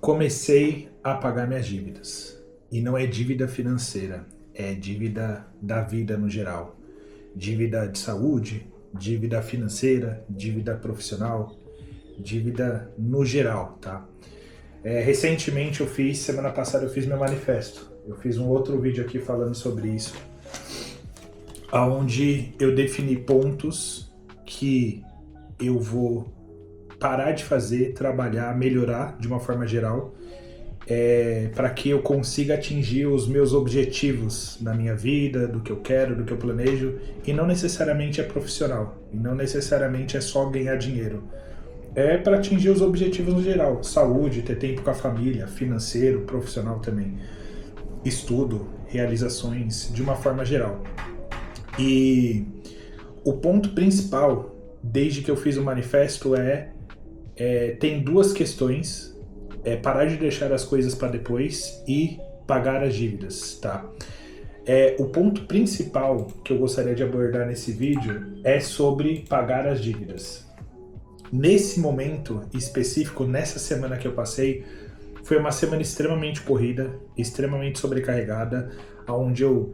Comecei a pagar minhas dívidas. E não é dívida financeira, é dívida da vida no geral. Dívida de saúde, dívida financeira, dívida profissional, dívida no geral, tá? Recentemente semana passada eu fiz meu manifesto. Eu fiz um outro vídeo aqui falando sobre isso, onde eu defini pontos que eu vou parar de fazer, trabalhar, melhorar de uma forma geral, para que eu consiga atingir os meus objetivos na minha vida, do que eu quero, do que eu planejo, e não necessariamente é profissional, e não necessariamente é só ganhar dinheiro. É para atingir os objetivos no geral, saúde, ter tempo com a família, financeiro, profissional também, estudo, realizações, de uma forma geral. E o ponto principal, desde que eu fiz o manifesto, tem duas questões: parar de deixar as coisas para depois e pagar as dívidas, tá? O ponto principal que eu gostaria de abordar nesse vídeo é sobre pagar as dívidas. Nesse momento específico, nessa semana que eu passei, foi uma semana extremamente corrida, extremamente sobrecarregada, onde eu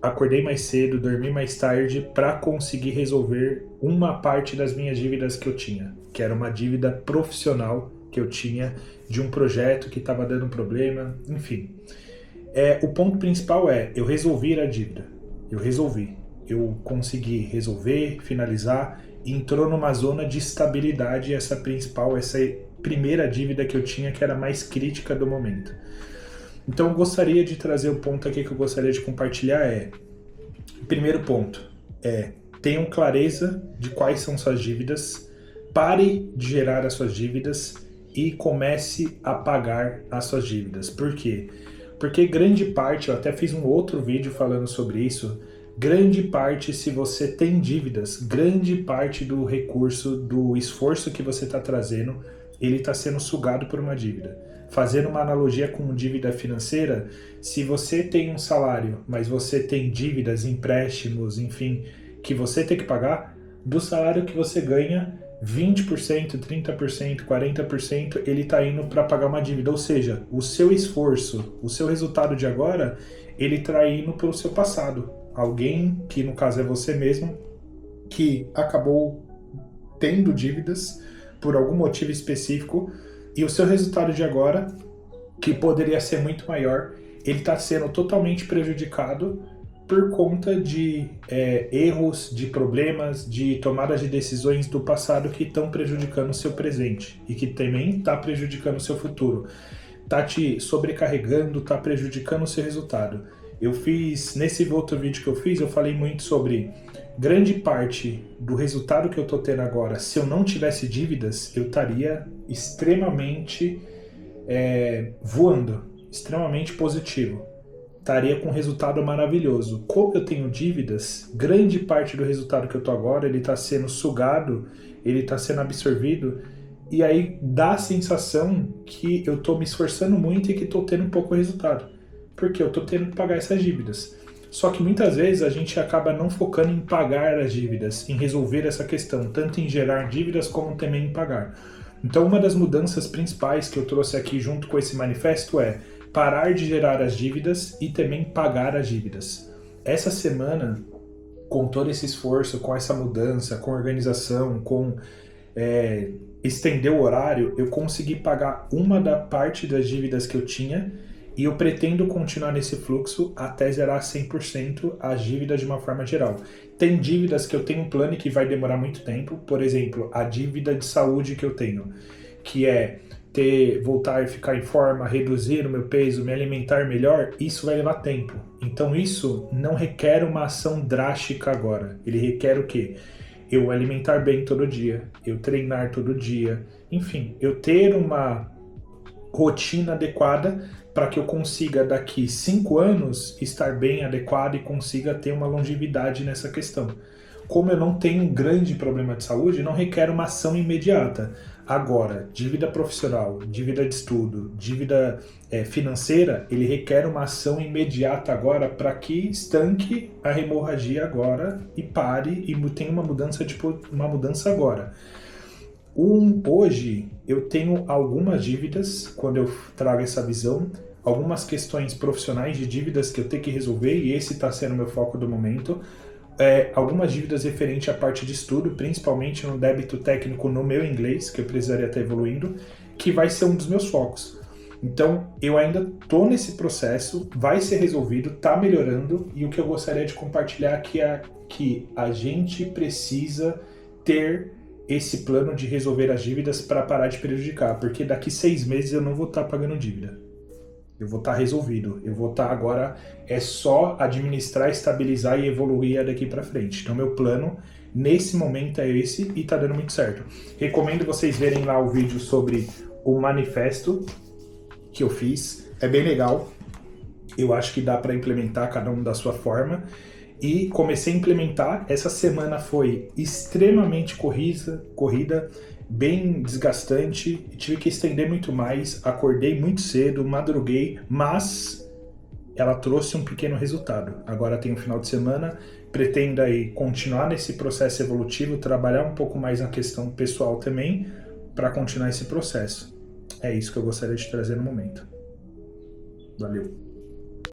acordei mais cedo, dormi mais tarde para conseguir resolver uma parte das minhas dívidas que eu tinha, que era uma dívida profissional que eu tinha de um projeto que estava dando problema, enfim. O ponto principal eu resolvi a dívida, eu consegui resolver, finalizar, e entrou numa zona de estabilidade essa primeira dívida que eu tinha, que era mais crítica do momento. Então eu gostaria de trazer o ponto aqui que eu gostaria de compartilhar primeiro ponto, tenham clareza de quais são suas dívidas, pare de gerar as suas dívidas e comece a pagar as suas dívidas. Por quê? Porque grande parte, eu até fiz um outro vídeo falando sobre isso, grande parte, se você tem dívidas, grande parte do recurso, do esforço que você está trazendo, ele está sendo sugado por uma dívida. Fazendo uma analogia com dívida financeira, se você tem um salário, mas você tem dívidas, empréstimos, enfim, que você tem que pagar, do salário que você ganha, 20%, 30%, 40%, ele está indo para pagar uma dívida. Ou seja, o seu esforço, o seu resultado de agora, ele está indo para o seu passado. Alguém, que no caso é você mesmo, que acabou tendo dívidas por algum motivo específico, e o seu resultado de agora, que poderia ser muito maior, ele está sendo totalmente prejudicado por conta de erros, de problemas, de tomadas de decisões do passado que estão prejudicando o seu presente e que também está prejudicando o seu futuro. Está te sobrecarregando, está prejudicando o seu resultado. Nesse outro vídeo que eu fiz, eu falei muito sobre grande parte do resultado que eu estou tendo agora. Se eu não tivesse dívidas, eu estaria extremamente voando, extremamente positivo. Estaria com um resultado maravilhoso. Como eu tenho dívidas, grande parte do resultado que eu estou agora, ele está sendo sugado, ele está sendo absorvido, e aí dá a sensação que eu estou me esforçando muito e que estou tendo pouco resultado, porque eu estou tendo que pagar essas dívidas. Só que muitas vezes a gente acaba não focando em pagar as dívidas, em resolver essa questão, tanto em gerar dívidas como também em pagar. Então uma das mudanças principais que eu trouxe aqui junto com esse manifesto é parar de gerar as dívidas e também pagar as dívidas. Essa semana, com todo esse esforço, com essa mudança, com organização, com estender o horário, eu consegui pagar uma da parte das dívidas que eu tinha, e eu pretendo continuar nesse fluxo até zerar 100% as dívidas de uma forma geral. Tem dívidas que eu tenho um plano e que vai demorar muito tempo, por exemplo, a dívida de saúde que eu tenho, que é voltar a ficar em forma, reduzir o meu peso, me alimentar melhor, isso vai levar tempo. Então isso não requer uma ação drástica agora. Ele requer o quê? Eu alimentar bem todo dia, eu treinar todo dia, enfim, eu ter uma rotina adequada para que eu consiga daqui 5 anos estar bem adequado e consiga ter uma longevidade nessa questão. Como eu não tenho um grande problema de saúde, não requer uma ação imediata. Agora, dívida profissional, dívida de estudo, dívida financeira, ele requer uma ação imediata agora para que estanque a hemorragia agora e pare e tenha uma mudança agora. Hoje eu tenho algumas dívidas, quando eu trago essa visão, algumas questões profissionais de dívidas que eu tenho que resolver, e esse está sendo o meu foco do momento. Algumas dívidas referentes à parte de estudo, principalmente no débito técnico no meu inglês, que eu precisaria estar evoluindo, que vai ser um dos meus focos. Então, eu ainda estou nesse processo, vai ser resolvido, está melhorando, e o que eu gostaria de compartilhar aqui é que a gente precisa ter esse plano de resolver as dívidas para parar de prejudicar, porque daqui 6 meses eu não vou estar pagando dívida. Eu vou estar resolvido. Eu vou estar agora, é só administrar, estabilizar e evoluir daqui para frente. Então, meu plano nesse momento é esse e está dando muito certo. Recomendo vocês verem lá o vídeo sobre o manifesto que eu fiz. É bem legal. Eu acho que dá para implementar cada um da sua forma. E comecei a implementar. Essa semana foi extremamente corrida, bem desgastante, tive que estender muito mais, acordei muito cedo, madruguei, mas ela trouxe um pequeno resultado. Agora tem o final de semana, pretendo aí continuar nesse processo evolutivo, trabalhar um pouco mais na questão pessoal também, para continuar esse processo. É isso que eu gostaria de trazer no momento. Valeu!